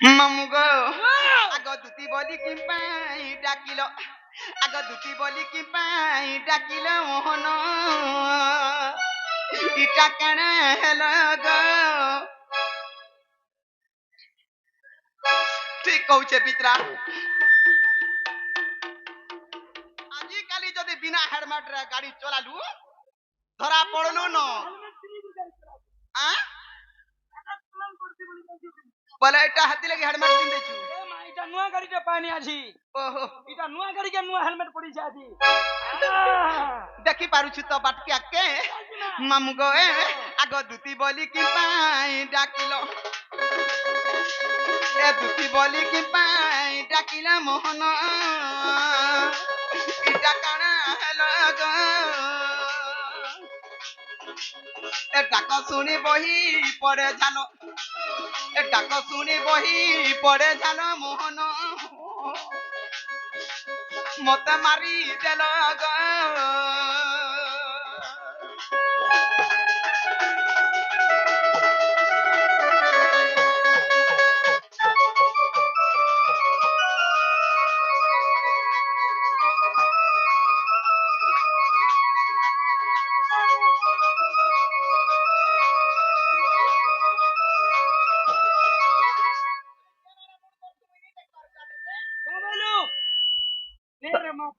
মামু গো আগ দুটি বলি কি পাই ডাকিল আগ দুটি বলি কি পাই ডাকিল মোহন ইটা কেন হেল গো ঠিক কৌছে পিত্রা আজি কালি যদি বিনা হেলমেট রে গাড়ি চলালু ধরা পড়লু ন বলে এটা হাতি লাগি হেলমেট পিন দেছু এটা নয়া গাড়িটা পানি আছি ওহো এটা নয়া গাড়িকে নয়া হেলমেট পড়িছে আছি দেখি পারুছু তো বাটকে আকে মামু গো আগ দুটি বলি কি পাই ডাকিল এ দুটি বলি কি পাই ডাকিল মোহন ইটা কাଣା হেল গো এ ডাক শুনি বহি পড়ে জানো এ ডাক শুনি বহি পড়ে জানো মোহন মতে মারি দেল গো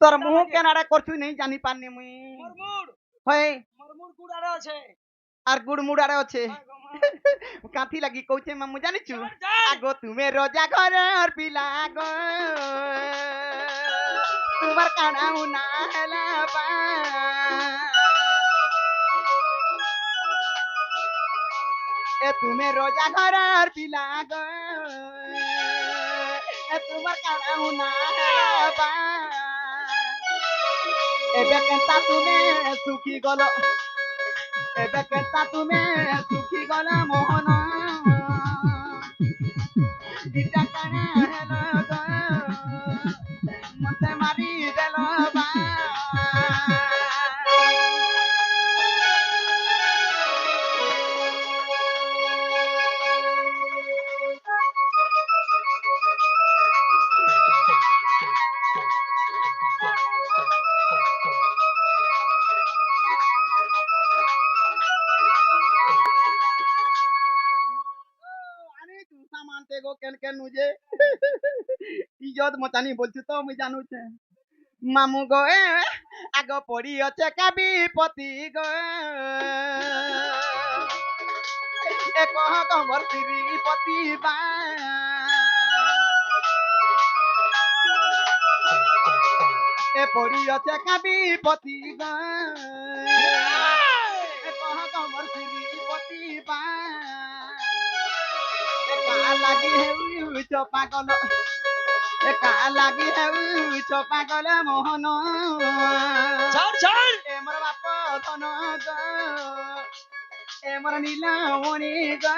তোর মুহ কেনারে করছু নেই জানি পারনি মুই হয় আর গুড় মুড় আরে আছে কাঁথি লাগি কইছে মামু জানিছু আগো তুমি রোজা ঘরের পিলা গো তোমার কানা উনা হেলা পা এ তুমি রোজা ঘরের পিলা গো এ তোমার কানা উনা হেলা পা এবে কেনতা তুমি সুখী গল এবে কেনতা তুমি সুখী গল মোহন ইটা কানা হেল গো মতে মারি দেল বা মানতে গো কেন কেন নুজে ইজত মতানি বলছি তো মুই জানুছে মামু গো আগ পড়ি আছে কাবি পতি গো এ কহ কমর শ্রীপতি বা এ পড়ি আছে কাবি পতি গো এ কহ কমর শ্রীপতি বা লাগি হেউছ পাগল একা লাগি হেউছ পাগল মোহন এমর বাপ ধন গো এমর নীলমণি গো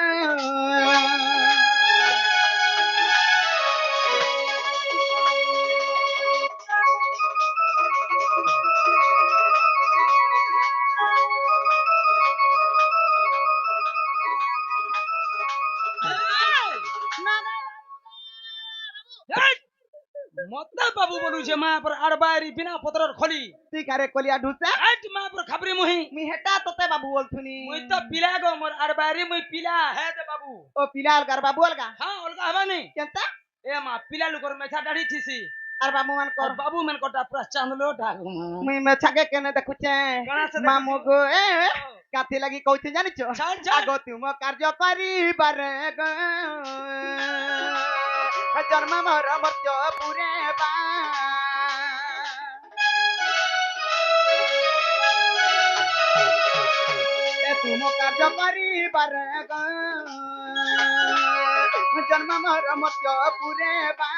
মতলব বাবু বলুছে মা পর আড়বাইরি বিনা পত্রর খলি তুই কারে কলিয়া ঢুসা আজ মা পর খাবরি মুহি মি হেটা তোতে বাবু বলছুনি মুই তো পিলা গো মোর আড়বাইরি মুই পিলা হে দে বাবু ও পিলা অলগার বাবু অলগা হ্যাঁ অলগা হবানি কেনতা এ মা পিলা লুকর মেছা দাড়ি থিসি আর বাবু মান কর বাবু মেন কটা প্রা চান্দলো ডাক মুই মেছাকে কেনে দেখুছে মামু গো কাথি লাগি কইতে জানিছ আগ তুম কার্য করিবারে গো জন্ম মর মর্ত্য পুরে বা তুম কার্য করিবারে গো জন্ম মর মর্ত্য পুরে বা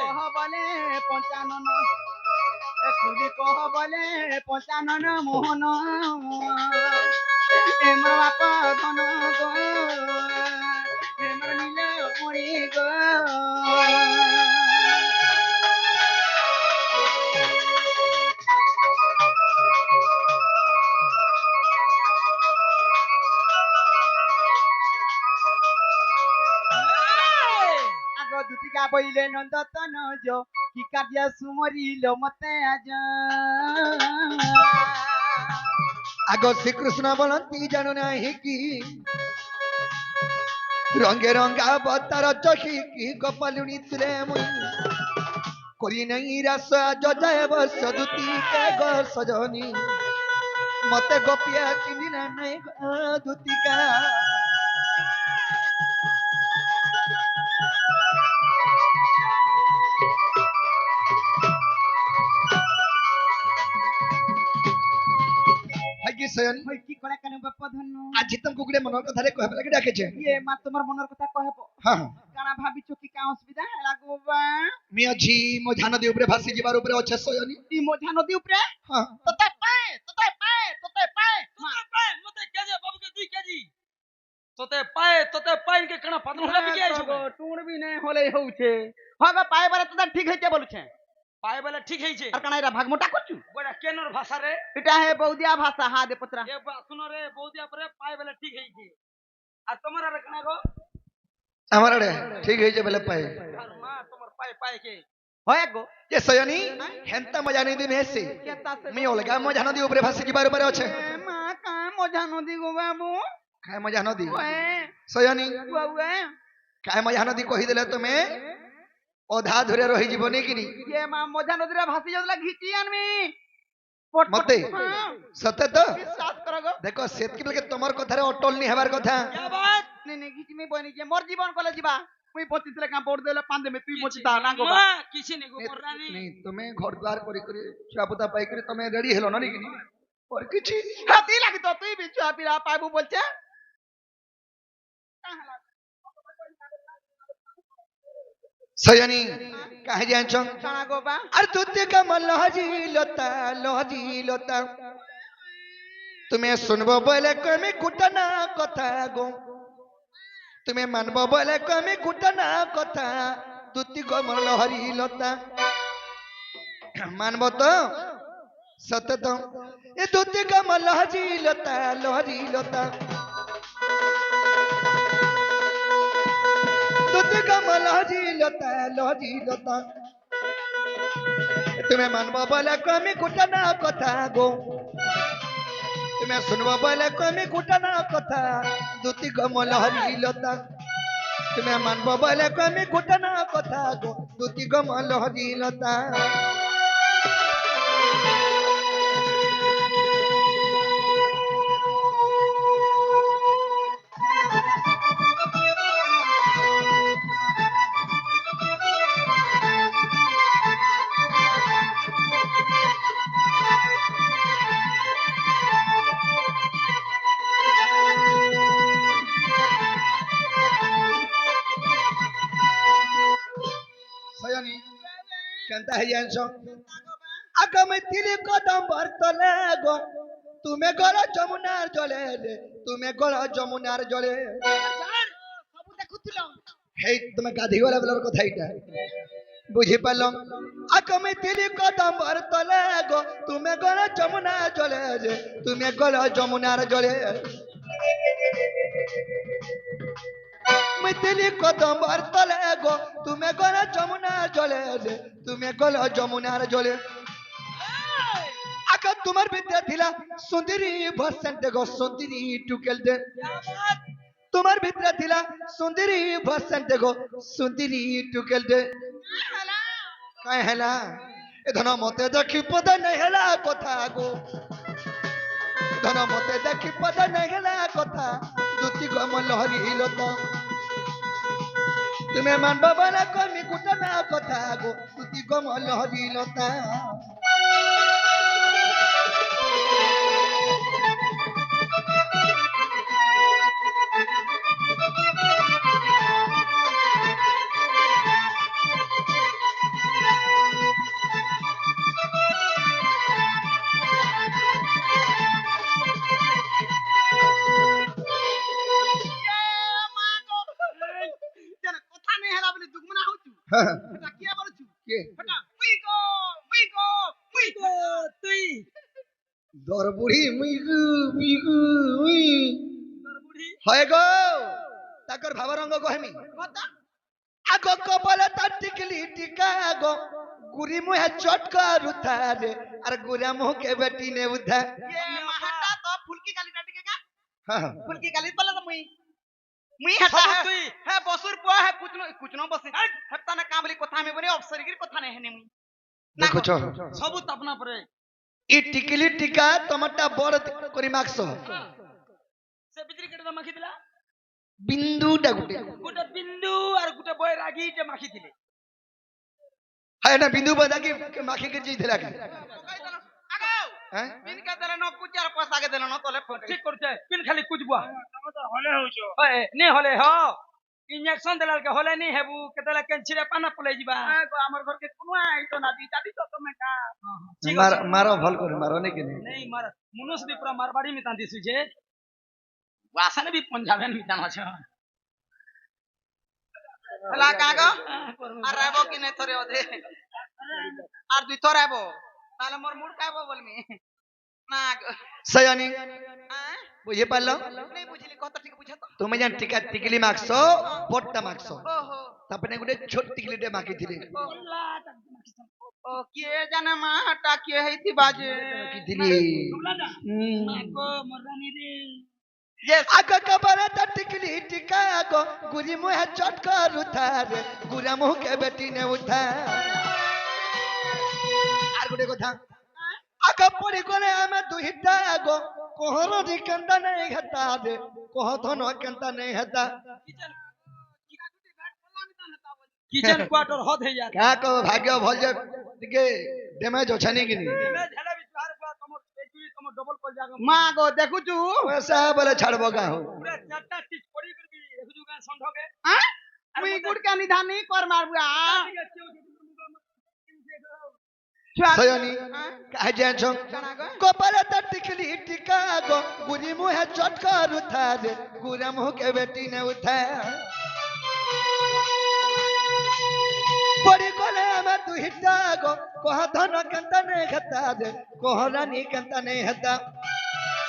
কহ বলে পঞ্চানন কুলি কহ বলে পঞ্চানন মোহন এমর বাপ ধন গো এমর নীলমণি গো দুতিকা বইলে নন্দতন যো কি কার্য সুমরিল মতে আজ আগ শ্রীকৃষ্ণ বলন্তি জানো নাহি কি রঙে রঙা বতার চহি কি গোপালুনি তুলে মুই করি নাই রাস যায় বর্ষ দুতিকা গো সজনী মতে গোপিয়া চিনি না নাই গো দুতিকা হাইকি সেন হই কি করে কেন বাপ ধন্য আজি তুমি গুগড়ে মনের কথা রে কহবে লাগি ডাকেছে ইয়ে মা তোমার মনের কথা কহেব হ্যাঁ কানা ভাবিছ কি কা অসুবিধা হেলা গো বা মিয়াঝি মো ধান দি উপরে ভাসি যাবার উপরে আছে সয়নি ই মধ্যা নদী উপরে হ্যাঁ তোতে পায় মা মতে কেজি বাবুকে 2 কেজি তোতে পায় কে কেন পাতল হলা বিকে আইছো টুন বি নাই হলে হউছে হবে পায় বারে তোদের ঠিক হইছে বলছে পায় বলে ঠিক হইছে আর কানা এরা ভাগমোটা করছু বড়া কেনর ভাষা রে এটা হে বৌদিয়া ভাষা হা দে পত্রা এ বা শুনো রে বৌদিয়া পরে পায় বলে ঠিক হইছে আর তোমার আর কেন গো আমার আড়ে ঠিক হয়েছে বলে পাই আর মা তোমার পায় কে হয় গো যে সয়নি হেন্তা মজা নেই দিন এসে কেতা সে মি অলগা মজা নদী উপরে ভাসি যাবার উপরে আছে মা কা মজা নদী গো বাবু খায় মজা নদী ওয়ে সয়নি ওয়ে খায় মজা নদী কহি দেলে তুমি অধা ধরে রহি জীবনে কিনি ইয়ে মা মজা নদীরে ভাসি যাওলা ঘিচি আনমি মতে সতে তো বিশ্বাস কর গো দেখো সেতকি বলে তোমার কথারে অটল নি হেবার কথা क्या बात নে নে ঘিচি মি বনি যে মোর জীবন কলে ଯିବା মুই পচিতলে কা বোর্ড দেলে পান দেমে তুই পচিতা না গো বা মা কিছি নি গো রানী नहीं तुम्हें घर द्वार करी करी छुआ पुता पाई करी तुम्हें रेडी हेलो ना नहीं और किछि হাতি লাগি তো তুই বি ছুয়া পিরা পাইবু বলছে सयानी काहे जान छो কানা গো বা अरे तुते का लहजी लता तुम्हें सुनबो बोले कमी कुटना कथा गो तुम्हें मानबो बोले कमी कुटना कथा तुति को लहरी लता मानबो तो सत्य तो ये तुति का लहजी लता तुति का लहजी लता तुम्हें मानबो बोले कमी कुटना कथा गो तुम्हें सुनबो बोले कमी कुटना कथा दुति गमल हरी लता तुम्हें मानबो बोले कमी कुटना कथा गो दुति गमल हरी लता सयानी केनता है जानसो आगम तिली कदम बरतले गो तुम्हें गला जमुनार जले रे तुम्हें गला जमुनार जले সবু দেখুছিল हे तुम्हें गाधी वाला बेलर কথা এটা বুঝি পারলাম আগম তিলি কদম বরতলে গো তুমি গলা যমুনা জলে রে তুমি গলা যমুনার জলে মিতিলি কদম বরতলে গো তুমি গলা যমুনার জলে রে তুমি গলা যমুনার জলে আকা তোমার বিদ্যা থিলা সুন্দরী ভসেন্ট গো সুন্দরী টুকেল দে তোমার ভিতরে থিলা সুন্দরী ভসেন্ট গো সুন্দরী টুকেল দে কাই হেলা এ ধন মতে দেখি পদ নাই হেলা কথা গো ধন মতে দেখি পদ নাই হেলা কথা দুতি গো মন লহরি লতা তুমি মানবা বলা কমি কুটনা কথা গো দুতি গো মন লহরি লতা কথা নেই হেলা বলে দুগমনা হউছু এটা কি বলছু কে এটা উই গো তুই দর বুড়ি মুইগু মুইগু মুই তোর বুড়ি হয় গো তাকর ভাব রঙ্গ কহেমি কথা আগো কপালে তার টিকলি টিকা গো গুরি মুহে চটকা রুথারে আর গুরা মুহকে বেটি নে উধা ये महाटा तो फुलकी गाली डाटी के का হ্যাঁ फुलकी गाली बोला तो मुई हटा सब है तुई। है बसुर पुआ है कुछ न बसी हट्टा ना काबली कथा में बने अफसर की कथा नहीं है नी मुई দেখুছ सब अपना परे ই টিকলি টিকা তোমারটা বড় করি মাখছ से बिजली केटा माखी दिला বিন্দুটা গুটে गुटे बिंदु और गुटे बय रागी टे माखी दिले হ্যাঁ না বিন্দু বাদা কি মাখি কে যাই দিলা কি आगो হ্যাঁ बिन के देले न कुछ यार पैसा के देले न तोले फोन ठीक करते पिन खाली कुछ बुआ हले होचो ओए ने हले हो इंजेक्शन देलाल के हले नहीं हेबू केतेला कैंचिरे पाना पले जिबा आगो हमर घर के कोनो आई तो ना दी चाली तो तुम्हें का ठीक মার আছে মারো ভাল করে মারো নাকি নি नहीं मार मनुष्य भी पूरा मारवाड़ी में तांदी सुजे वासन भी पंजाबन में तान छ हला कागो আর রাইবো কি নে থরে ওদে আর দুই থর আইবো তাহলে মোর মুড খাইবো বলমি না সয়ানি হ্যাঁ বুঝে পারলো नहीं बुझली कत ठीक बुझा तो তুমি জান টিকা টিকলি মাখছ বড়টা মাখছ ओहो তারপরে গুটে ছোট টিকলিতে মাখি দিলে ओ के जाने मा हटा के हेती बाजे মাখি দিলি को मरदानी रे यस আগা কপালে তার টিকলি টিকা গো গুরি মুহে চটকা রুথারে গুরা মুহকে বেটি নে উঠা আর গুটে কথা আগা পড়ি গলে আমি দুইটা গো কোহর দি কান্দা নেই হেতা দে কোহ ধন কান্দা নেই হেতা किचन क्वार्टर हद है यार কা কো ভাগ্য ভল যে টিকে ড্যামেজ অছানি কিনি मैं झेला भी बाहर पूरा कमर एकचुअली कमर डबल कर जागा मा गो देखु छु पैसा बोले छाड़बो का हो पूरा चारटा चीज पड़ी कर भी देखु जुगा संढोगे हां मुई गुड का निधान नहीं कर मारबुआ সয়ানি কাহে যাছ কানা গো কপালে তার টিকলি টিকা গো গুরি মুহে চটকা রুথারে গুরা মুহকে বেটি নে উঠা পড়ি গলে আমি দুইটা গো কোহ ধন কান্দা নেই হেতা দে কোহ রানী কান্দা নেই হেতা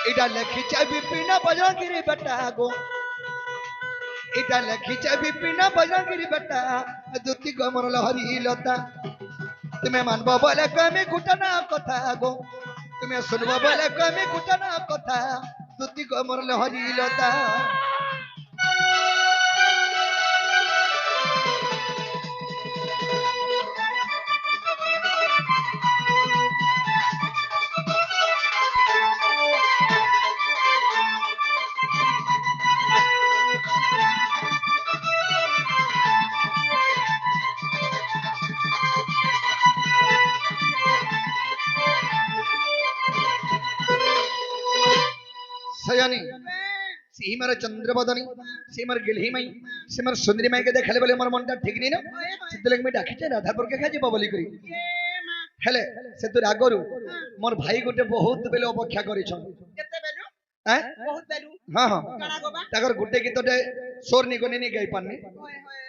এটা লেখিছে বিপিন বজরঙ্গিরি বেটা গো এটা লেখিছে বিপিন বজরঙ্গিরি বেটা দুতি গমর লহরি লতা তুমি মানব বলে কমি ঘুটানা কথা গো তুমি শুনব বলে কমি ঘুটানা কথা দুতি গমর লহরি লতা সয়ানি সীমার চন্দ্রবদনী সীমার গিলহিমাই সীমার সুন্দরী মাইকে দেখালে বলে আমার মনটা ঠিক নেই না সেদিকে আমি ডাকিছে রাধাপুরকে খাই যাব বলি করি হেলে সে তোর আগরু মোর ভাই গোটে বহুত বেলে অপেক্ষা করিছন केते बेलु হ্যাঁ बहुत बेलु হ্যাঁ হ্যাঁ काना गो बा তাকর গোটে গীতটে সোর নিগনি নি গাই পারনি होय होय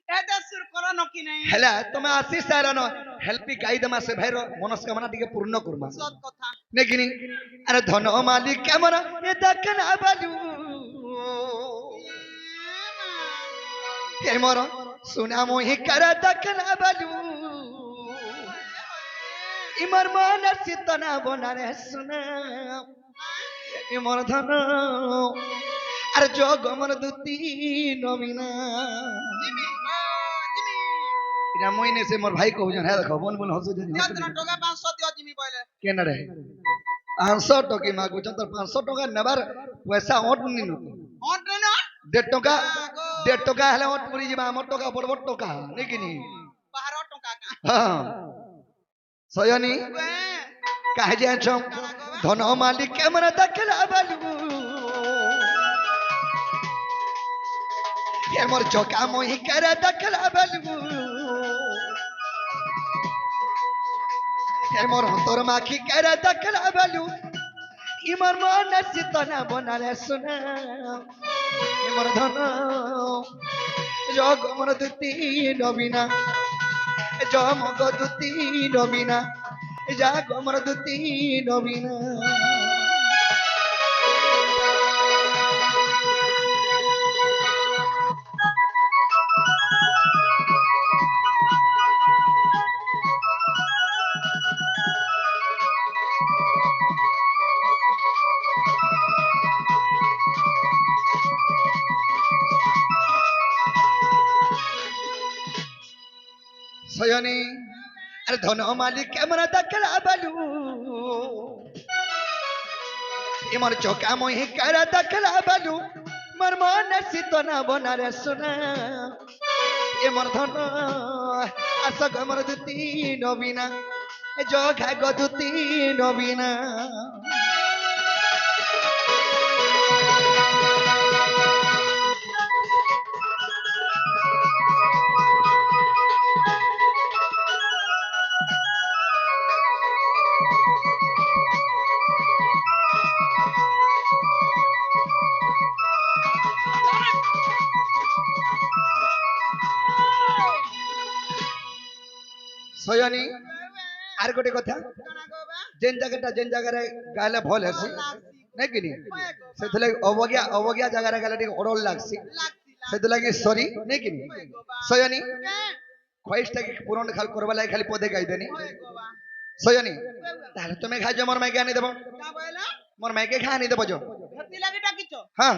एते सुर करो न कि नहीं হেলা তুমি আসিস সারানো হেল্পি গাই দেমা সে ভাইর মনস্কামনা টিকে পূর্ণ করমা सत कथा নেকিনি আরে ধন মালিক কেমন এ দেখনা বালু হে মর সুনা মোহি কর দেখনা বালু ইমর মন সিতনা বনারে সুনা ইমর ধন আর যোগ মন দুতি নমিনা जिमी जिमी এটা মই নে সে মোর ভাই কহুজন হ্যাঁ দেখো বন বন হসু যদি चल तना टोगा 500 दियो जिमी बोले কেন রে 500 টকি মাগুছন তোর 500 টাকা নেবার পয়সা ওট নিনু और ना 1.5 টাকা 1.5 টাকা হলে ওট পুরি যাবা আমার টাকা বড় বড় টাকা নেকিনি 12 टका का হ্যাঁ সয়নি वे কাহে যাছ ধন মালিক কেমন দেখলা বালু হে মোর চকা মোহি করে দেখলা বালু হে মোর অন্তর মাখি করে দেখলা বালু ইমর মন সিতনা বনারে সুনা ইমর ধন যোগ মন দুতি নবীনা জমগ দুতি নবীনা যা গমর দুতি নবীনা সয়নি আরে ধন মালিক কেমন দেখলা বালু এমর চোকা মহি কারা দেখলা বালু মোর মনে শীতনা বনারে সোনা এমর ধন আশক আমার দুতি নবীনা জঘা গদুতি নবীনা সয়নি আর গোটে কথা যেন জায়গায় গাইলে ভল হেসি নাই কিনি সেথিলাগি অবজ্ঞা জায়গায় গাইলে টিকে অড়ল লাগছি সেথিলাগি সরি নাই কিনি সয়নি খয়েসটাকে পূরণ খালি করবা লাগে খালি পদে গাই দেনি সয়নি তাহলে তুমি খাইছো মোর মাইকে আনি দেব মোর মাইকে খা আনি দেব যো হ্যাঁ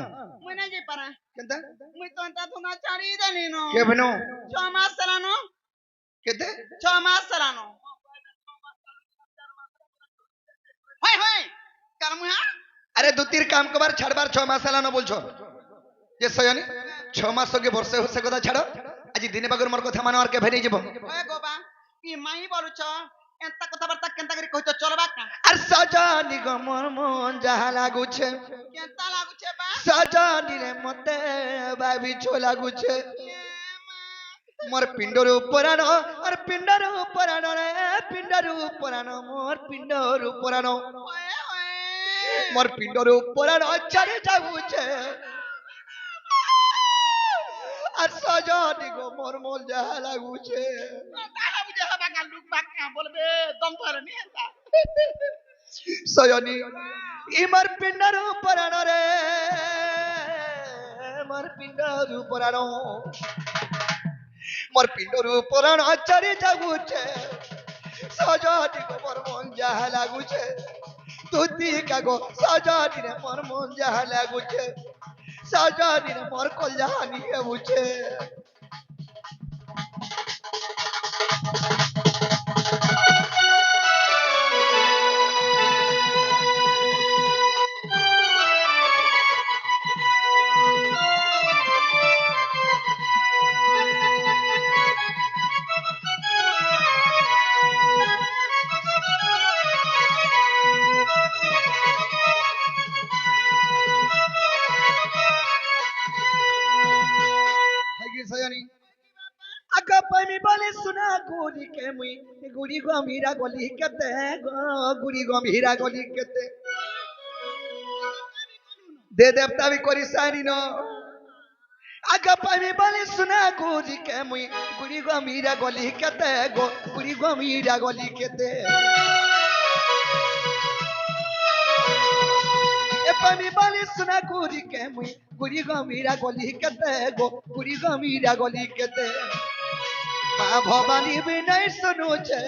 কেনতা কে ভেনো কেতে 6 মাস চালানো হয় হয় কার মুহা আরে দুতির কাম কবার ছাড়বার 6 মাস এলানো বলছো যে সয়নি 6 মাস সঙ্গে বর্ষে হচ্ছে কথা ছাড়ো আজি দিনে বাগর মোর কথা মানো আর কে ভেনি যাব হয় গোবা ই মাই বলুছ এন্তা কথাবার্তা কেনতা করে কইতো চলবা কা আর সজানি গো মোর মন যাহা লাগুছে কেনতা লাগুছে বা সজানি রে মতে ভাবি ছো লাগুছে মোর পিণ্ডর উপরানো আর পিণ্ডর উপরানো রে পিণ্ডর উপরানো মোর পিণ্ডর উপরানো হয় হয় মোর পিণ্ডর উপরানো চড়ে যাগুছে আর সজানি গো মোর মন যাহা লাগুছে তাহলে বুঝে হবা গা লুক বাকা বলবে দম ধরে নি এন্তা সয়নি ইমার পিণ্ডর উপরানো রে মোর পিণ্ডর উপরানো মোর পিণ্ডর উপরানো চড়ে যাগুছে সজানি গো মোর মন যাহা লাগুছে তুতি কাগো সজানি রে মোর মন যাহা লাগুছে সজানি রে মোর কল যাহা নিয়ে বুঝে আকা পামি বলে সুনা গুড়ি কে মুই গুড়ি গম্ভীরা গলি কেতে গুড়ি গম্ভীরা গলি কেতে দে দেবতা বি করি সানি ন আকা পামি বলে সুনা গুড়ি কে মুই গুড়ি গম্ভীরা গলি কেতে গো গুড়ি গম্ভীরা গলি কেতে এ পামি বলে সুনা গুড়ি কে মুই গুড়ি গম্ভীরা গলি কেতে গো গুড়ি গম্ভীরা গলি কেতে মা ভবানী भी नहीं सुनू छे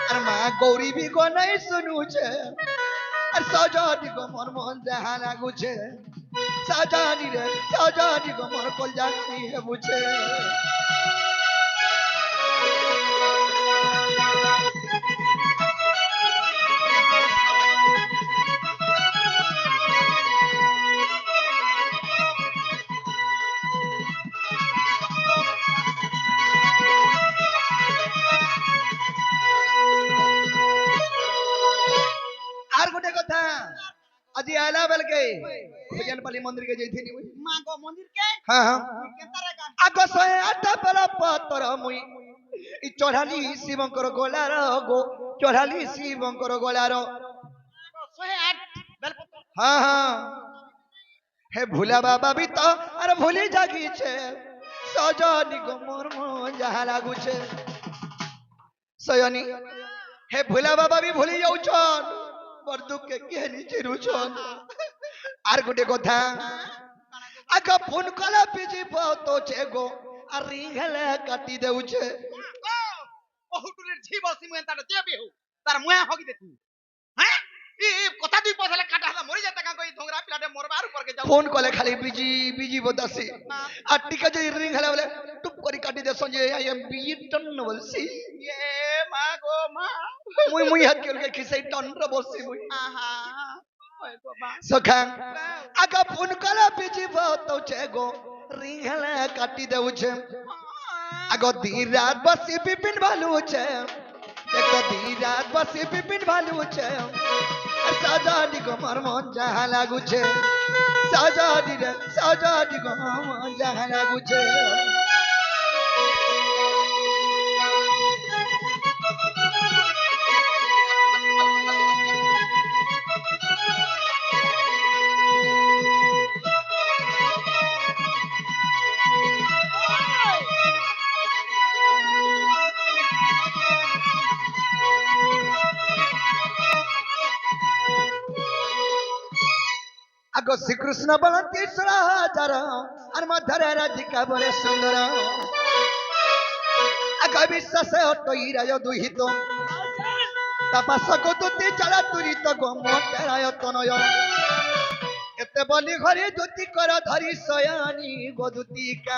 और माँ गौरी भी को नहीं सुनू छे और सजानी को मोर मोहन जहाँ लागू छे सजानी रे सजानी को मोर कोल जानी है मुझे আর গোটে কথা আজি আলা বেলকে ভজন পালি মন্দির কে যাইথিনি মুই মা গো মন্দির কে হ্যাঁ হ্যাঁ কেনতা রে গা আগ 108 বেল পতর মুই ই চড়ালি শিবঙ্কর গোলার গো চড়ালি শিবঙ্কর গোলার 108 বেলপত্র হ্যাঁ হ্যাঁ হে ভুলা বাবা বি তো আর ভুলি জাগিছে সজনি গো মোর মন যাহা লাগুছে সয়নি হে ভুলা বাবা বি ভুলি যাউছন বড় দুঃখে কেনি চিরুছন আর গোটে কথা আকা ফোন কলা পিজি তো ছে গো আর রিংহেলে কাটি দেউছে বহুটুলের ঝি বসি মুই এন্তা দেবে হু তার মুয়া হগি দেখু হ্যাঁ ই কথা দুই পছলে কাটা হলা মরি যাতা কা কই ধোংরা পিলাটে মরবার উপর কে যাও ফোন কলে খালি বিজি বিজি বদাসি আর টিকা যদি রিং হেলে বলে টুপ করি কাটি দে সঞ্জয় আই এম বি টন বলছি এ মা গো মা মুই হাত কে খিসাই টন রে বলছি মুই আহা ওই গো মা সখা আগা ফোন করা পিছিব তো গো রিং হেলে কাটি দেউছে আগো দিন রাত বসি পিপিন ভালু છે দেখো দিন রাত বসি পিপিন ভালু છે সাজানি গো মোর মন যাহা লাগুছে সাজানি গো মন যাহা লাগুছে আগো শ্রীকৃষ্ণ বলেন 30,000 আর মধ্যরে রাধিকা বলে সুন্দর আগো বিশ্বাসে অটইরায় দুহিত তাপাসক দুতি চালা তুরিত গম তেরায় তনয় এতে বলি ঘরে দুতি কর ধরি সয়ানি গদুতিকা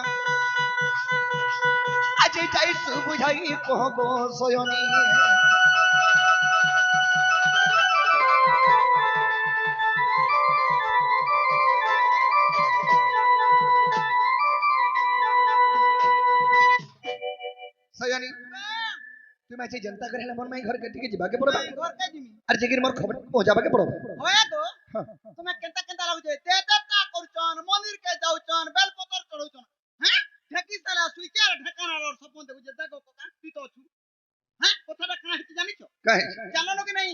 আজি যাই সুবুঝাই কহব সয়নি সয়ানি তুমি আছি जनता করে মন মাই ঘর কেটে যাবাকে পড়বা ঘর কে দিমি আর জিগির মোর খবর পৌঁছাবাকে পড়বা হয় গো তুমি কেনতা কেনতা লাগুছে তে তা করছন মন্দির কে যাউছন বেলপতর চড়ুছন হ্যাঁ ঢেকি সালা সুইচার ঢেকানার ওর স্বপ্ন দেখুছে দেখো কোকা তুই তো অছু হ্যাঁ কথাটা কানা হিতে জানিছো কাহে জানো কি নাই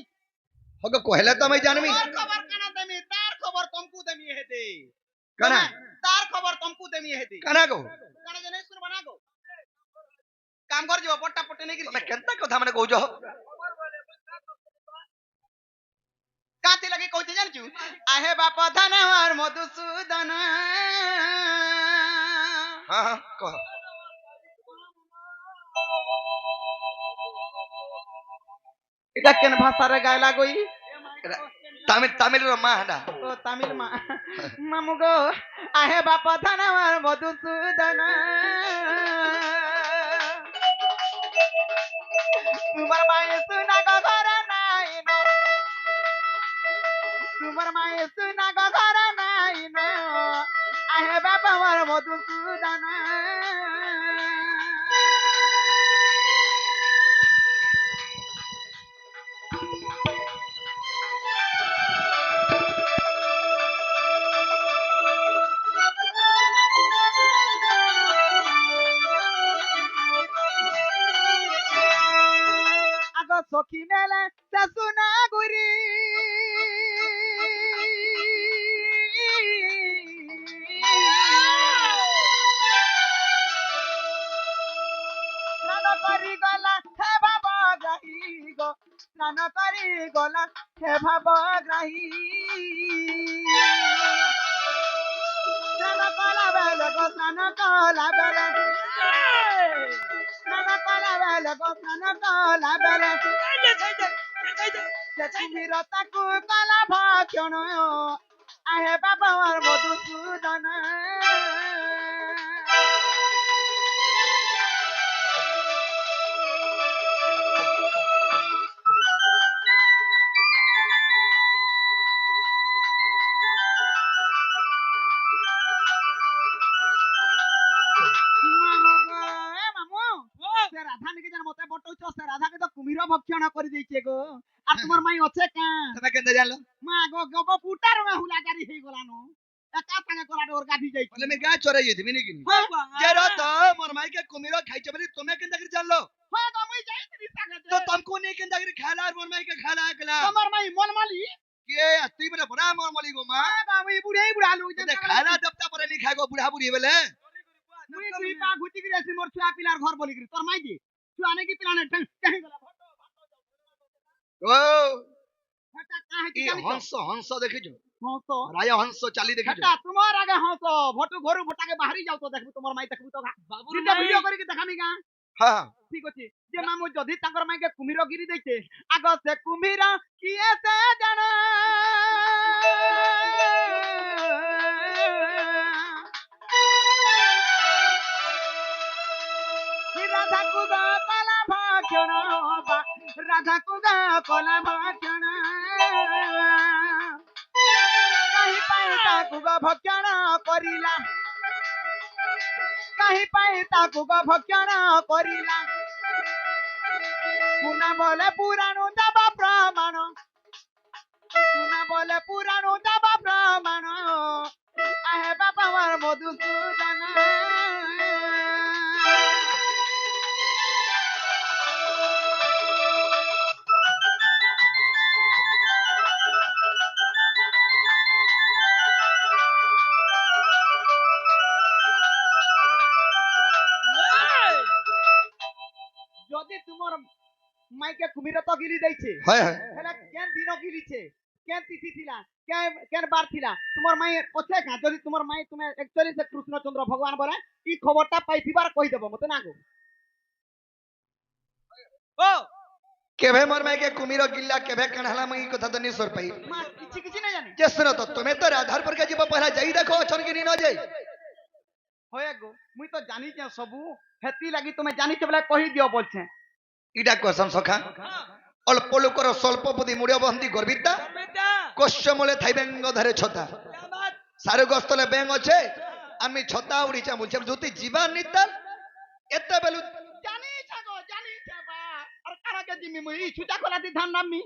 হগো কহেলা তো আমি জানমি তার খবর কানা দেমি তার খবর তুমকু দেমি হেতে কানা তার খবর তুমকু দেমি হেতে কানা গো কানা জানে শুন বানা গো কাম কর যাও পট্টা পট্টে নেই তুমি কেনতা কথা মানে কହୁଛ কাতে লাগে কইতে জানছু আহে বাপ ধনওয়ার মধুসূদন হ্যাঁ হ্যাঁ কহ এটা কেন ভাষারে গায়লা গই তামিল র মা হাডা ও তামিল মা মামু গো আহে বাপ ধনওয়ার মধুসূদন তোমার মায়ে সুনা গো ঘর নাই না তোমার মায়ে সুনা গো ঘর নাই না আহে বাপ আমার মধুসূদন আগো সখী মেলে সে সুনা গুরি স্নান করি গলা হে ভাব গ্রাহী গো স্নান করি গলা হে ভাব গ্রাহী স্নান কলা বেলে গো স্নান কলা বেলে স্নান কলা বেলে গো স্নান কলা বেলে তুমি রতাকু কলা ভক্ষণ আহে বাবা আমার মধুসূদন রাধা নাকি জান মতে বটউছ সে রাধাকে তো কুমির ভক্ষণ করে দিয়েছে গো আর তোমার মাই আছে কা তুমি কেনতা জানলো মা গো গো পুটার মে হুলাগারি হই গলানো একা সাঙ্গে কলা ডোর গাধি যাই বলে মে গা চড়াই যেতে নাকি যে রাত মোর মাইকে কুমির খাইছে বলি তুমি কেনতা করে জানলো হয় তো মুই যাইছি সাঙ্গে তো तुमको नहीं केंदा करे खाला और मोर माइके खाला एकला তোমার মাই মনমালি के अति बने बड़ा मोर मली गो मा আমি বুড়াই বুড়া লু ते खाला दबता पर नहीं खागो बुढ़ा बुढ़ी बेले মুই দুই পা ঘুটি গিরে আছি মোর ছুয়া পিলার ঘর বলি গিরি তোর মাই দি ছুয়া নাকি পিলানে ঠ্যাং ঠ্যাং গলা ओ হটা কাহে কি ई জানিছো हंस हंस देखिजो হস राजा हंस चाली देखिजो হটা তোমার আগে হস ভটু ঘরু ভটাকে বাহারি যাও তো দেখবো তোমার মাই দেখবো তো বাবুর দুইটা মাই ভিডিও করে কি দেখামি গা हां ঠিক আছে যে মামু যদি তাঙ্কর মাইকে কুমির গিরি দেইছে আগ সে কুমির কি এসে জানা রাধা কুগা কলা ভক্ষণ কাহি পাই তাকু গো ভক্ষণ করিলা কাহি পাই তাকু গো ভক্ষণ করিলা পুনা বলে পুরাণ দবা প্রমাণ পুনা বলে পুরাণ দবা প্রমাণ আহে বাবা আমার মধুসূদন যদি তোমার মাইকে কুমির তো গিলি দেইছে হয় হয় হেলা কেন দিন গিলিছে কেন তিথি ছিলা কেন বার ছিলা তোমার মাই আছে কা যদি তোমার মাই তুমি একচুয়ালি সে কৃষ্ণচন্দ্র ভগবান বলে এই খবরটা পাইছিবার কই দেব মতে না গো ও কেভে মোর মাইকে কুমির গিল্লা কেভে কাণ হলা মুই কথা তো নিসর পাই মা কিছু কিছু না জানি যে শুনো তো তুমি তো রাধার পর কে যাব পহলা যাই দেখো অছন কি নি ন যাই হয় গো মুই তো জানি যে সবু হেতি লাগি তুমি জানিছ বলে কহি দিও বলছে ইডা কোসম সখা অল্প লোকর স্বল্প বুদ্ধি মুড়ে বন্দি গর্বিতা বেটা কোশ্চ মূলে থাই বেঙ্গ ধরে ছতা জামাত সারে গস্তলে ব্যাং আছে আমি ছতা উড়িছা বলছি যদি জীবন নিতাল এতে বেলু জানি গো জানি বা আর কারাকে দিমি মুই ই ছুটা কলাতি ধান নামমি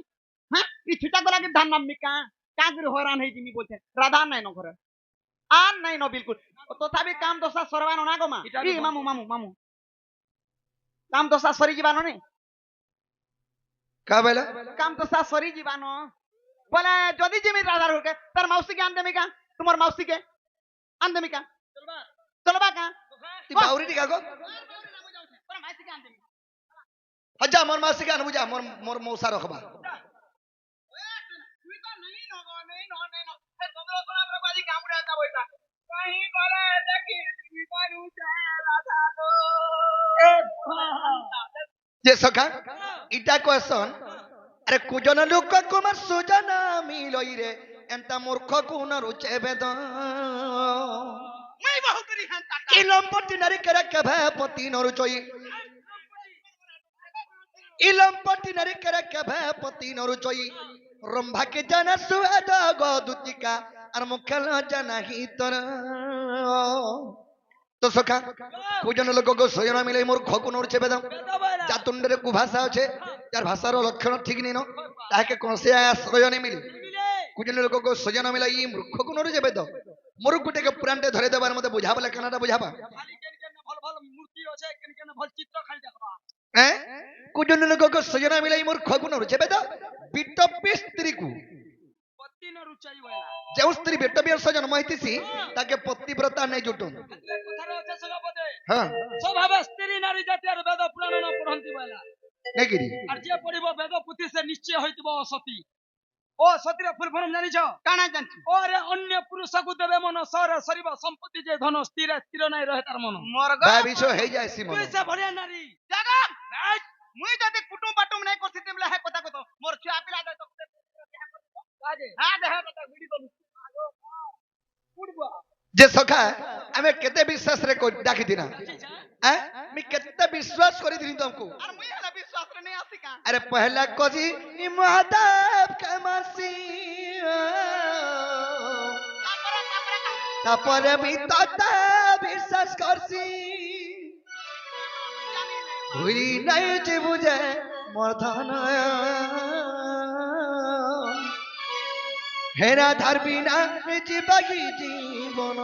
হ্যাঁ ই ছুটা কলাতি ধান নামমি কাগরি হরান হই দিমি বলছে রাধা নাই ন ঘরে আর নাই ন বিলকুল তথাপি কাম দশা সরবানো না গো মা ই মামু মামু মামু কাম দশা সরি জীবানো নে কা বেলা কাম দশা সরি জীবানো বলে যদি জিমি রাধার হোকে তার মাউসিকে আন দেমিকা তোমার মাউসিকে আন দেমিকা চলবা চলবা কা তি বাউরি টিকা গো তোর মাউসিকে আন দেমি হজা মোর মাসি গান বুঝা মোর মোর মৌসা রখবা তুই তো নেই নগো নেই ন নেই ন তোমরা তোরা বাজি কামড়ে যাব এটা কहीं বলে দেখি তুই বানু যা রাধা গো যে সখা ইটা কোসন আরে কুজন লোক কুমার সুজন মিলই রে এন্তা মূর্খ কোন রুচে বেদ মই বহু করি হান্তা ইলম্পটি নারী কেরা কেভে পতি নরুচই ইলম্পটি নারী কেরা কেভে পতি নরুচই রম্ভাকে জানা সুয়াদ গদুতিকা আর মুখল জানা হিতর তো সখা কুজন লোক গো সয়ন মিলে মূর্খ কোন রুচে বেদ বেটা বলা যা তুণ্ডরে কুভাষা আছে যার ভাষার লক্ষণ ঠিক নিন তাহাকে কৌশি আশ্রয় নেই মিলি মিলে কুজন লোক সজন মিলা ই মূর্খ কোন যাবে তো মুরুখ গুটেকে পুরানটে ধরে দেবার মতে বুঝাবা লেখানাটা বুঝাবা খালি কেন কেন ভাল ভাল মূর্তি আছে কেন কেন ভাল চিত্র খালি দেখবা হ্যাঁ কুজন লোক সজন মিলা ই মূর্খ কোন যাবে তো বিটপি স্ত্রীকু পতি ন রুচাই বলা যে স্ত্রী বিটপি সজন মহিতিছি তাকে পতিব্রতা নেই জুটুন એટલે কথার আছে সভাপতি হ্যাঁ স্বভাবে স্ত্রী নারী জাতি আর বেদ পুরাণ ন পড়ন্তি বলা নেগিরি আর যে পড়িব বেদ পুথি সে নিশ্চয় হইতব অসতী ও সতীর ফুল ফর্ম জানিছ কানা জানছি ওরে অন্য পুরুষকু দেবে মন সরে সরিব সম্পত্তি যে ধন স্থির স্থির নাই রহে তার মন মরগ বা বিষয় হয়ে যায় সিমন তুই সে ভরিয়া নারী জাগা রাইট মুই যদি কুটুম বাটুম নাই করছি তেমলে হে কথা কত মোর ছুয়া পিলা দে তো কাজে হ্যাঁ দেহ কথা ভিডি তো উড়ব যে সখা আমি কেতে বিশ্বাস রে ডাকি দিনা হ্যাঁ আমি কেতে বিশ্বাস করে দিলি তোমাকে আর মুই হলা বিশ্বাস রে নাই আসি কা अरे पहला कोजी महादेव के मसी तापरे भी तोते বিশ্বাস করছি ভুলি নাই যে বুঝে মোর ধন হেরা ধারবি না জীবাগি জীবন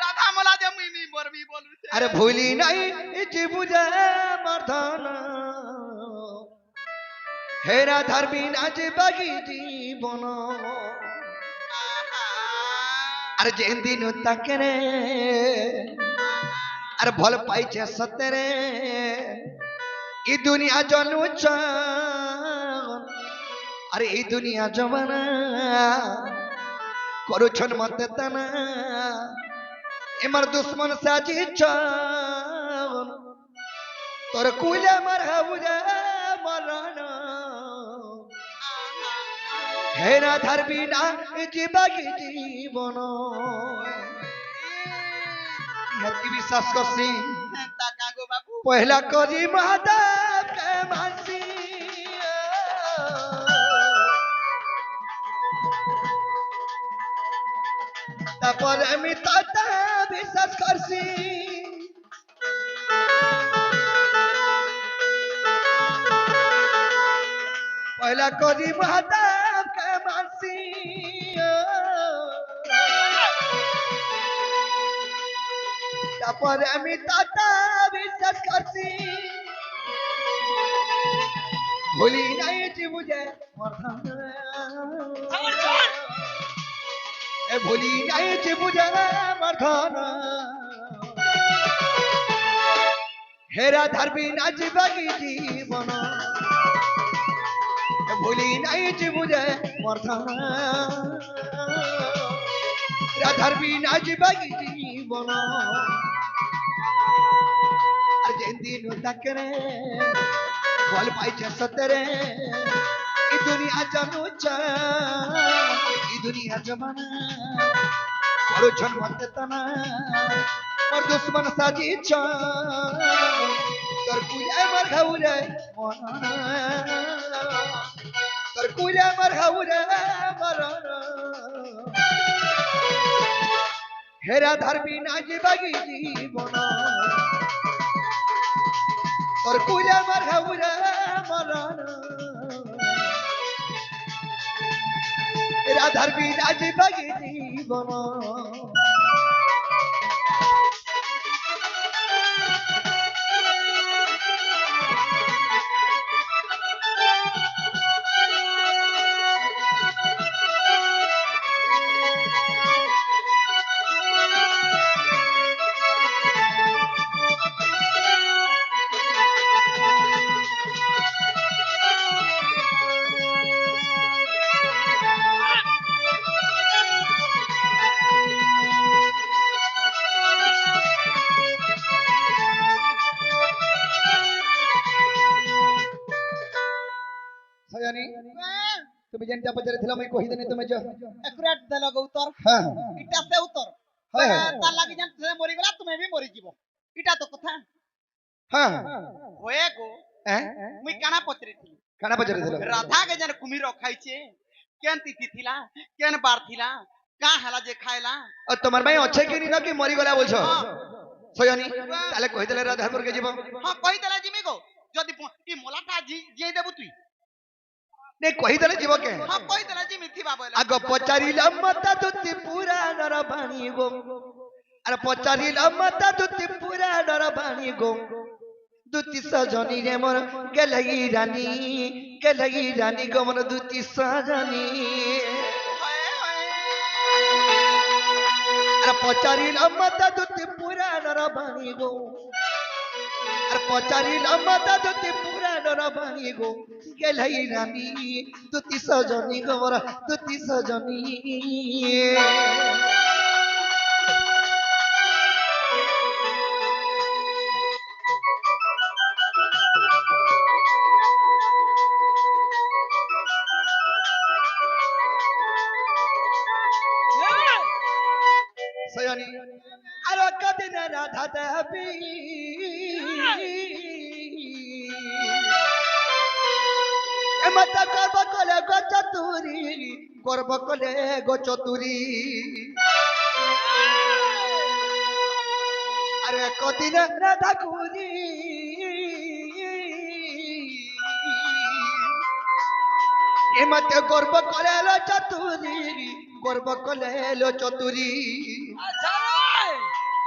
রাধা মোলা যে মুই নি মরবি বলুছে আরে ভুলি নাই যে বুঝে মোর ধন হেরা ধারবি না জীবাগি জীবন আরে যেন দিন তাকে রে আরে ভাল পাইছে সতেরে ই দুনিয়া জনুচ আরে এই দুনিয়া জমানা করুছন মতে তানা এমার দুশ্মন সাজিছ তোর কুলে মার হাউরে মরণ হেরা ধারবি না জীবাগি জীবন হাতি বিশ্বাস করছি টাকা গো বাবু पहला करी महादेव के मानसी তারপরে আমি তাতে বিশ্বাস করছি পয়লা করি মহাদেব কে মানছি তারপরে আমি তাতে বিশ্বাস করছি ভুলি নাই যে বুঝে ভুলি নাই যে বুঝে মর্ধন হেরা ধরবি নাচ বাগি জীবন ভুলি নাই যে বুঝে মর্ধন ধরবি নাচ বাগি জীবন আর যেদিন তাকরে বল পাইছে সতরে এই দুনিয়া জানুছ এই দুনিয়া জমানা বড় জন্মতে তানা और दुश्मन साजी तर कुले मर घाउरे तर कुले मर घाउरे मरण हेरा धर्मी नाजी बागी जीवन तर कुले मर घाउरे मरण हेरा धर्मी नाजी बागी जीवन सयानी तुम्हें जेनटा पचारे थिला मैं कहि देने तुम्हें जो একুরেট দেলগ উত্তর हां ইটা সে উত্তর হ্যাঁ, হ্যাঁ। তার লাগি জান সে মরি গলা তুমি বি মরি যাব ইটা তো কথা हां হয়ে গো हैं মুই কানা পচরে থিলি खाना पचारे थिला রাধা কে জান কুমির খাইছে কেন তিথি থিলা কেন বার থিলা কা হেলা যে খাইলা और तुम्हार भाई अच्छे कि नहीं ना कि मरी गला बोलछो सयानी ताले कहि देले राधापुर के जीव হ্যাঁ কই দেলা জিমি গো যদি ই মোলাটা জিয়ে দেবু তুই ने कहि देले जीव के হ্যাঁ কই দেলা জিমি থিবা বলে आग पचारिला मता दुति पूरा नर बाणी गो अरे पचारिला मता दुति पूरा नर बाणी गो दुति सजनी रे मोर गेलई रानी गो मोर दुति सजनी अरे पचारिला मता दुति पूरा नर बाणी गो अरे पचारिला मता दुति पूरा नर बाणी गो गेलई रानी दुति सजनी गो मोर दुति सजनी सयानी अरे कदिन राधा देवी मत गर्व कले गो चतुरी अरे कदिन राधा कुरी मत गर्व कले चतुरी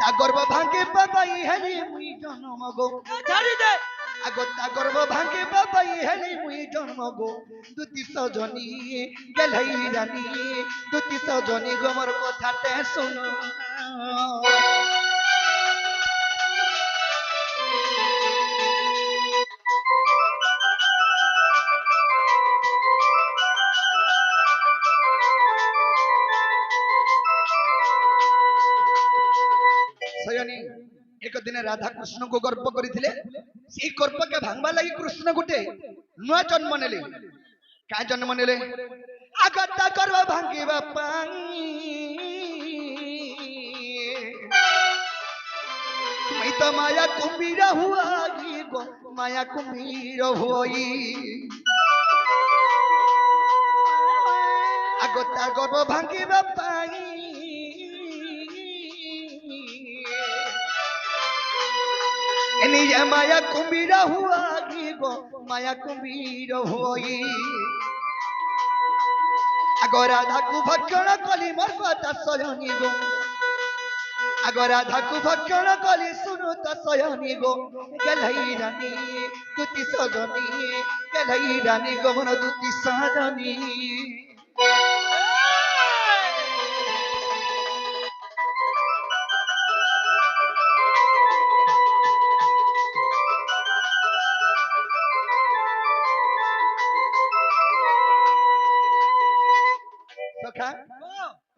ता गर्व भांगे बाबाई हेली मुई जन्म गो झाड़ी दे आगो ता गर्व भांगे बाबाई हेली मुई जन्म गो दुति सजनी गेलई रानी दुति सजनी गो मोर कथाटे सुनो सयानी एक दिन राधा कृष्ण को गर्भ करिथिले से गर्भ के भांगबा लागि कृष्ण गुटे नुआ जन्म नेले का जन्म नेले आगता गर्भ भांगिबा पाई तो माया कुंभीर हुआ गो माया कुंभीर हुई आगो तार गर्भ भांगिबा पाई निजे माया कुंभीर हुआ गो माया कुंभीर हुई आगो राधा को भक्षण कली मोर कथा सजनी गो आगो राधा को भक्षण कली सुनु त सयनी गो गेलई रानी दुती सजनी गेलई रानी गो मन दुती सजनी सखा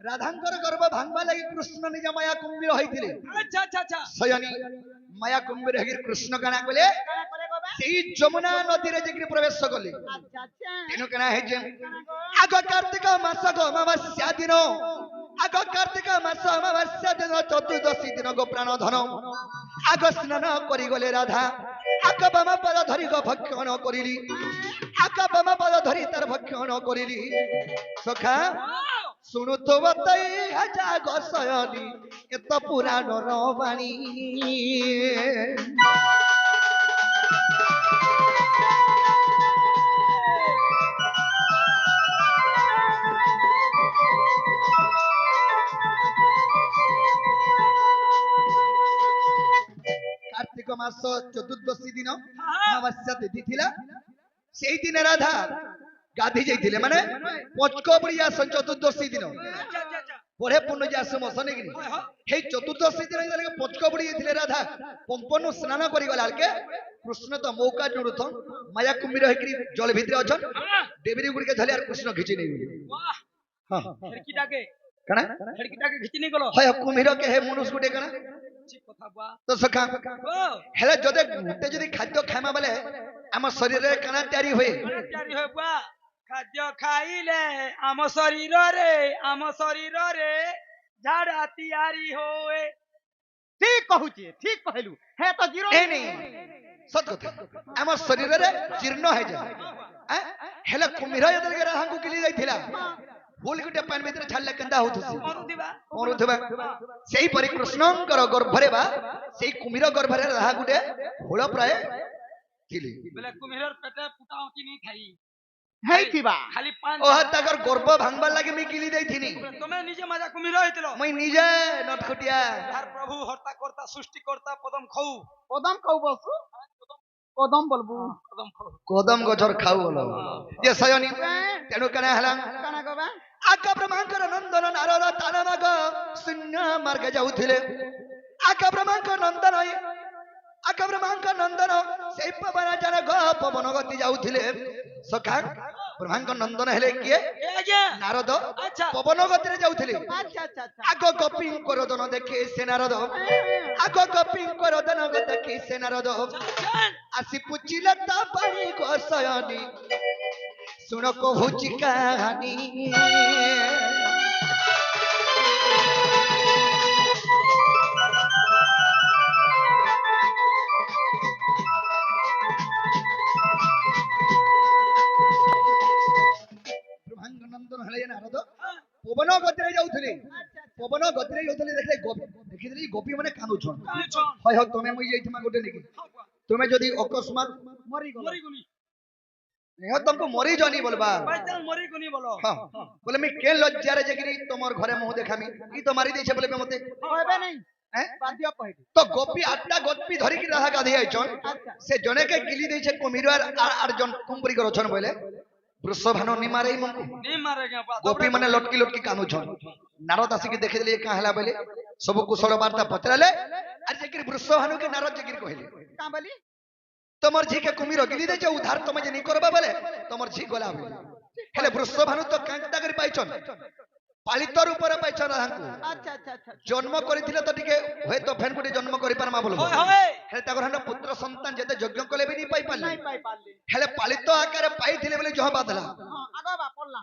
राधांकर गर्भ भांगवा लगी कृष्ण निज माया कुंभीर होइथिले अच्छा अच्छा अच्छा सयनी माया कुंभीर हेगिर कृष्ण काना कले सेई यमुना नदी रे जेकि प्रवेश कले तेनु काना हे जे आगो कार्तिक मास गो अमावास्या दिन आगो कार्तिक मास अमावास्या दिन चतुर्दशी दिन गो प्राण धन आगो स्नान करी गले राधा आगो बामा पद धरि गो भक्षण करिली आगो बामा पद धरि तार भक्षण करिली सखा सुनु तो बताई हजा गसयनी एत पुराण रवाणी कार्तिक मास चतुर्दशी दिन अमावास्या तिथि थिला सेई दिन राधा गाधी जाइथिले माने पचकबड़िया चतुर्दशी दिन अच्छा अच्छा अच्छा पढ़े पुण्य जे आसम सने कि हे चतुर्दशी दिन इधर पचकबड़ी थिले राधा पंपन स्नान करी गला के कृष्ण तो मौका जोड़ुथ माया कुंभीर हेकरी जल भितरे अछन देवरी गुडी के धले कृष्ण खिची नै वाह हां खिड़कीटाके कना खिड़कीटाके खिची नहीं गलो हय कुंभीर के हे मनुष्य गुटे कना ठीक कथा बा तो सखा ओ हेले जदे गुटे जदी खाद्य खामा बेले हम शरीर रे कना तयारी होए तयारी हो बा खाद्य खाइले आम शरीर रे झाड़ा तैयारी होए ठीक कहूची ठीक कहलु हे तो जीरो ए नहीं सत कथा हम शरीर रे जीर्ण है जाए हेले कुंभीर जदे के राहंगु किली जाइथिला फूल गुटे पानी भीतर छाड़ले केंदा होथुसी मरुथिबा सेही परि कृष्णंकर गर्भरे बा सेही कुंभीर गर्भरे राहा गुटे फूल प्राय किली बेले कुम्हीर पेटे पुटाओ की नहीं खाई हेई थिबा खाली पान ओह ताकर गर्भ भांगबा लागि मी किली दैथिनी तुम्हें निजे मजा कुम्हीर होइतलो मैं निजे नटखटिया यार प्रभु हर्ता करता सृष्टि करता पदम खाऊ कदम कहू बसु कदम बोलबू पदम खाऊ कोदम गजर खाऊ बोलो ये सयनी तेनु कना हला काना कहबा आका ब्रह्मांकर नंदन नारद तानमग शून्य मार्ग जाउथिले आका ब्रह्मांकर नंदन आका ब्रह्मांकर नंदन सेई पवन जन ग पवन गति जाउथिले सखा ब्रह्मांकर नंदन हेले किए ए आज्ञा नारद अच्छा पवन गति रे जाउथिले अच्छा अच्छा अच्छा आगो गोपी करदन देखि से नारद आगो गोपी करदन देखि से नारद चल आसी पुचिले ता पाई गोसयनी सुन कहूची कहानी ब्रह्मांड नंदन हले नारद पवन गति रे जाउथले पवन गति रे जाउथले देखले गोपी देखिदली गोपी माने कानुछन होय हो तमे मई जाइथमा गोटे नेकी तुमे जदी अकस्मात मरी गलो मरी गुनी यो तुमको मरी जानी बोलबा बाइचांस मरी गुनी बोलो हां बोले मैं के लज्जा रे जगिरी तोमर घरे मुंह देखामी ई तो मारी देछे बोले मते कहबे नहीं हैं बाध्य कहबे तो गोपी आठटा गोपी धरी की राधा गाधी आइछन अच्छा से जने के किली देछे कुमिरवार आर जन कुंबरी करछन बोले वृषभानु नि मारे मनको नहीं मारेगा बात गोपी माने लटकी लटकी कानु छन नारद आसी के देखे देले का हला बोले सब कुशल वार्ता पचराले अरे जगिरी वृषभानु के नारद जगिरी कहले का बोली तमर झी के कुमिर गिली दे जे उधार तमे जे नहीं करबा बोले तमर झी गला बोले हेले वृषभानु तो कांटा करी पाइछन पालितर ऊपर पाइछन राधांकु अच्छा अच्छा अच्छा जन्म करिथिले तो टिके होय तो फेन गुडी जन्म करि पारमा बोलबो होय होय हेले ताकर हन पुत्र संतान जेते यज्ञ कले भी नहीं पाई पाले नहीं पाई पाली हेले पालित आकार पाइथिले बोले जह बादला हां आगो बा पड़ला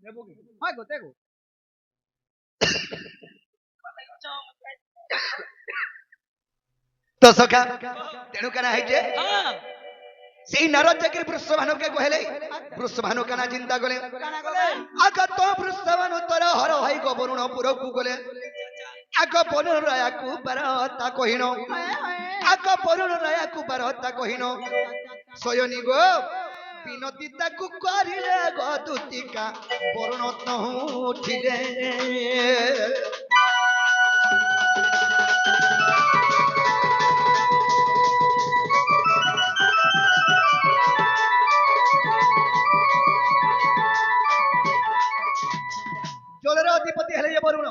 देबोगे होय गो देगो तो सखा तेणु काना है जे हाँ সেই নারদ জাকির বৃষভানুকে কহেলে বৃষভানু কানা চিন্তা কলে কানা গলে আগ তো বৃষভানু তোর হর ভাই গো বরুণপুরকু গলে আগ বরুণ রায়াকু বারতা কহিন আগ বরুণ রায়াকু বারতা কহিন সয়নি গো বিনতি তাকু করিলে গো দুতিকা বরুণ নহু উঠিলে জলের অধিপতি হেলে যে বরুণ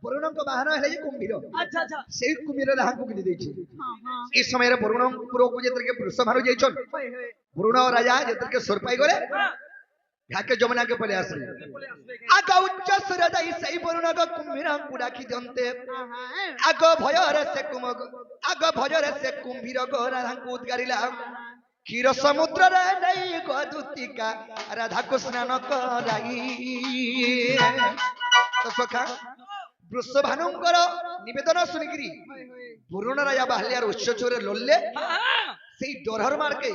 বরুণଙ୍କ বাহন হেলে যে কুম্ভীর अच्छा अच्छा সেই কুম্ভীর রাহাଙ୍କୁ গিলি ଦେଇଛି हां हां এই সময়ের বরুণপুরକୁ যেতকে বৃষভানু ଯାଇଛନ୍ होय होय বরুণ রাজা যেতকে সুর পাই গলে हाँ ঢাকে যমুনাকে পলে আসলে बोले आसबे আগ উচ্চ সুর যাই সেই বরুণক কুম্ভীরଙ୍କୁ ডাকি দিଅନ୍ତେ हां हां আগ ভୟରେ ସେ আগ ভୟରେ ସେ কুম্ভীর গো রাধাଙ୍କୁ উদ্গারিলা ক্ষীর সমুদ্ରରେ নেই গদুতিকা রাধাକୁ স্নান କରାଇ ତ ସଖା ବୃଷଭାନୁଙ୍କର ନିବେଦନ ଶୁଣିକିରି होय होय ବରୁଣ ରାଜା ବାହାଲିଆର ଉଚ୍ଚଚୋରେ ଲୋଲଲେ हाँ ସେଇ ଡରର ମାର୍କେ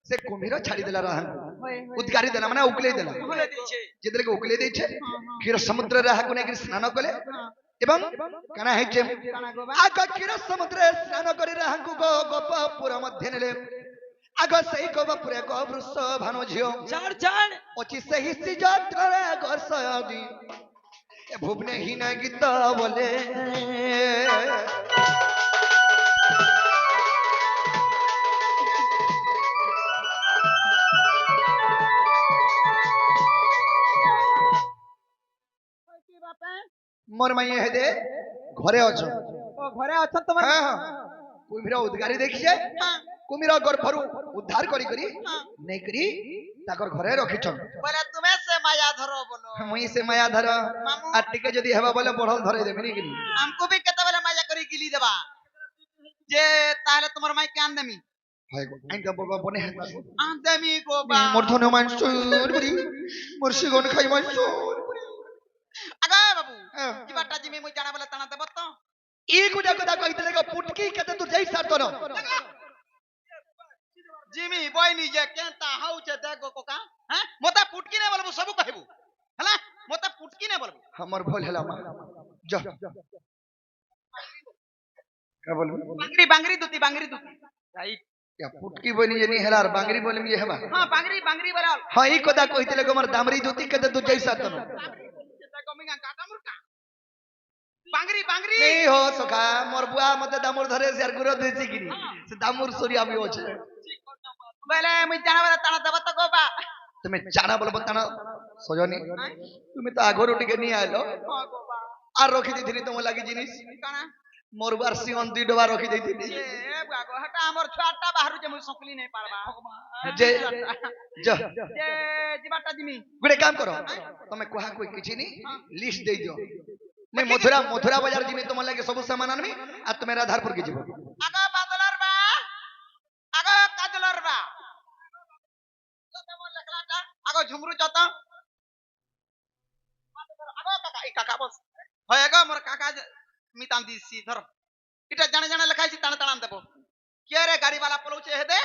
ସେ କୁମ୍ଭୀର ଛାଡ଼ିଦେଲା ରାଧାଙ୍କୁ होय होय ଉଦ୍ଗାରି ଦେଲା ମାନେ ଉକଲେଇ ଦେଲା बोले दीछे ଯେତେବେଳେ ଉକଲେଇ ଦେଇଛେ हां हां କ୍ଷୀର ସମୁଦ୍ରରେ ରାହାକୁ ନେଇକିରି ସ୍ନାନ କଲେ हां ଏବଂ କାଣା ହେଇଛେ କାଣା ଗୋବା ଆଗ କ୍ଷୀର ସମୁଦ୍ରରେ ସ୍ନାନ କରି ରାହାଙ୍କୁ ଗୋପପୁର ମଧ୍ୟ ନେଲେ ଆଗ ସେଇ ଗୋପପୁରେ ଗୋ ବୃଷଭାନୁ ଝିଅ चार चार ଅଛି ସେହି ଶ୍ରୀଯାତ୍ରାରେ ଗର୍ଷୟଦି ଏ ଭୁବନେହୀନ ଗୀତ ବୋଲେ কি বাপে মোর মাইয়ে হেদে ঘরে অছ ও ঘরে আছেন তোমার হ্যাঁ হ্যাঁ কুম্ভীর উদ্গারি দেখিছে হ্যাঁ কুম্ভীর গর্ভরু উদ্ধার করি করি হ্যাঁ নেইকরি তাকর ঘরে রখিছন বলে তুমি সে মায়া ধরো বলো মুই সে মায়া ধর মামু আর টিকে যদি হেবা বলে বড়ল ধরে দেবে নি কিনি हमको भी केतेबेले मजा करी गिली देबा जे ताहले तुम्हार माई के आंदेमी হয় গো আইন তো বাবা বনে आंदेमी को बा মোর ধনে মানসুর বুড়ি মোর সিগন খাই মানসুর आगा बाबू হ্যাঁ की बाटा जिमी मुई जाना बोले तना देबो तो ই গুজা কথা কইতে গো পুটকি কেতে তুই যাই সার তোর Jimmy boy knee J Kenta how छे देखो कोका हैं मोता पुटकी ने बोलबो सब कहबो हला मोता पुटकी ने बोलबो আমার ভুল হলা মা যা কা বলবো बांगरी बांगरी दुती राइट या पुटकी बनी जनी हेलार बांगरी बोलम ये हेबा हां बांगरी बांगरी बराल हां ई কথা কইতে গো আমার দামরি দুতি কেতে তুই যাই সার তোর देखो मिंगा काटा मुर्का बांगरी बांगरी नहीं हो सखा मोर बुआ मते दामुर धरे से गुरो देसी किनी से दामुर सोरी আমি আছে बोले मुई जाना बोले तना देबो तो को बा তুমি জানা বলবো তা না সজনি তুমি তো আগর টিকে নিয়ে আইলো हां को बा আর রখি দিছিলি তোমার লাগি জিনিস काना মোর বার্ষি অন 2 ডবা রখি দিছিলি ए बागो हटा हमर छुआटा बाहरु जे मुई सकली नहीं पारबा যে যা जे जीवाटा जिमी गुडे काम करो তুমি কোহা কই কিছু নি লিস্ট দেই দিও मैं मथुरा मथुरा बाजार जिमी तुम लगे सब सामान आनमी आ तुम राधारपुर के जीवो आगा बादलर बा आगा काजलर बा तो तम लखलाटा आगा झुमरू चता आगा काका ई काका बस होएगा मोर काका मितान दिसी धर इटा जाने जाने लखाई छि ताण ताण देबो के रे गाड़ी वाला पलौचे हेदे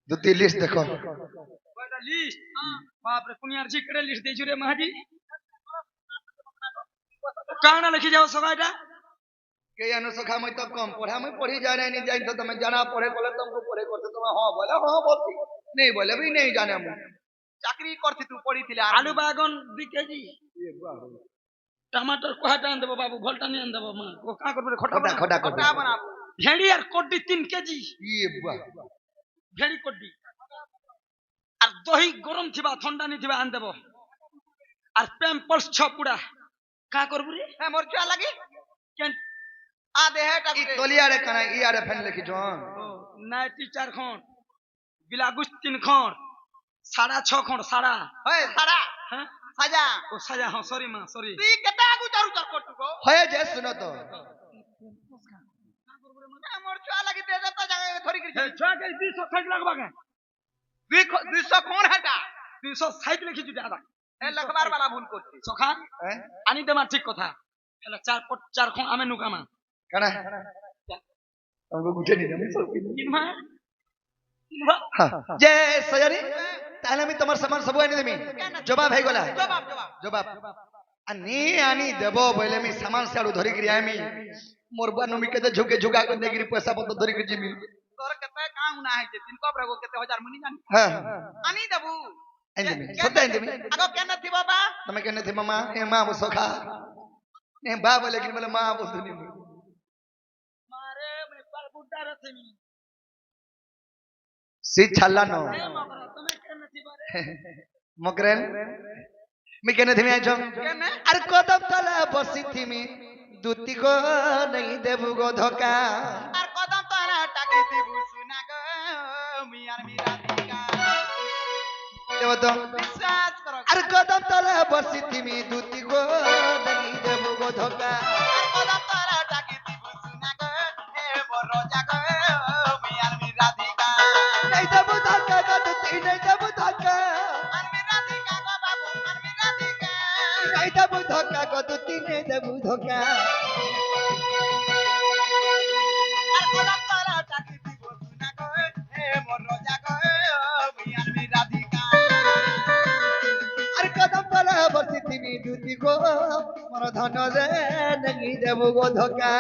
दुती लिस्ट देखो बड़ा लिस्ट बाप रे कुनियार जी करे लिस्ट देछु रे महाजी काना लिखि जाओ सगाइटा के अनु सखा मैं तो कम पढ़ा मैं पढ़ी जा नहीं जाई तो तुम जाना पढ़े बोले तुमको पढ़े करते तुम हां बोले हां बोलती नहीं बोले भी नहीं जाने मैं चाकरी करथि तू पड़ी थिले आलू बागन 2 केजी टमाटर कोहाटा आन देबो बाबू भोल्टा नहीं आन देबो मां को का करबे खटा खटा खटा खटा खटा बनाबो भेड़ी और कोड्डी 3 केजी ये बुआ भेड़ी कोड्डी और दही गरम थिबा ठंडा नहीं थिबा आन देबो और पैम्पर्स 6 पुडा का करबु रे ए मोर छुआ लगी केन आ दे हे ई टाकुरे तोलिया रे कना ई आरे फैन लिखी जोन नाइटी 4 खंड बिलागुस 3 खंड 6.5 खंड साड़ा होय सारा हैं साजा ओ सजा हां सॉरी मां सॉरी तू केता आगु चारु चार कोटु को होए जे सुनो तो मोर छुआ लगी दे देता जगह थोड़ी हे कर छुआ के 260 लगबा के 200 कौन हटा 260 लिखि जुटा आदा ए लखबार वाला भूल करती सखा हैं आनी देमा ठीक कथा एला 4 खंड आमे नुकामा কানা তোমাকে গুটে নিয়ে আমি সব কিনবা কিনবা যে সজানি তাহলে আমি তোমার সামান সব আনি দেমি জবাব হয়ে গলা জবাব জবাব জবাব আনি আনি দেব বলে আমি সামান সাড়ু ধরি করি আমি মোর বানুমি কেতে ঝুকে ঝুকা করে নেগিরি পয়সা পত্র ধরি করে জিমি তোর কেতে কাম না হইছে তিন কবরে গো কেতে হাজার মুনি জানি হ্যাঁ আনি দেবু আনি দেমি সত্যি আনি দেমি আগো কেন থি বাবা তুমি কেন থে মামা এ মা মো সখা এ বাবা লেকিন বলে মা বলতো নি মারে মে পার বুড্ডা রথমি সি ছাল্লা নো এ মগরা তুমি কেন থিবারে মকরেন मी কেন থেমে আইছো কেন আরে কদম তলা বসি থিমি দুতি গো নাই দেবু গো ধোকা আর কদম তোরা টাকি দিবু শুনা গো মিয়ার মিরা দিকা দেব তো বিশ্বাস করো আরে কদম তলা বসি থিমি দুতি গো নাই দেবু গো ধোকা আর কদম তোরা টাকি দিবু শুনা গো হে বড় জাগো মিয়ার মিরা দিকা নাই দেবু ধোকা গো দুতি নাই দেবু ধোকা আর মিরা দিকা গো বাবু আর মিরা দিকা নাই দেবু ধোকা গো দুতি নাই দেবু ধোকা আর কদম তোরা টাকি দিবু শুনা গো হে বড় জাগো মিয়ার মিরা দিকা আরে কদম তলা বসি থিমি দুতি গো মোর ধন রে নাই দেবু গো ধোকা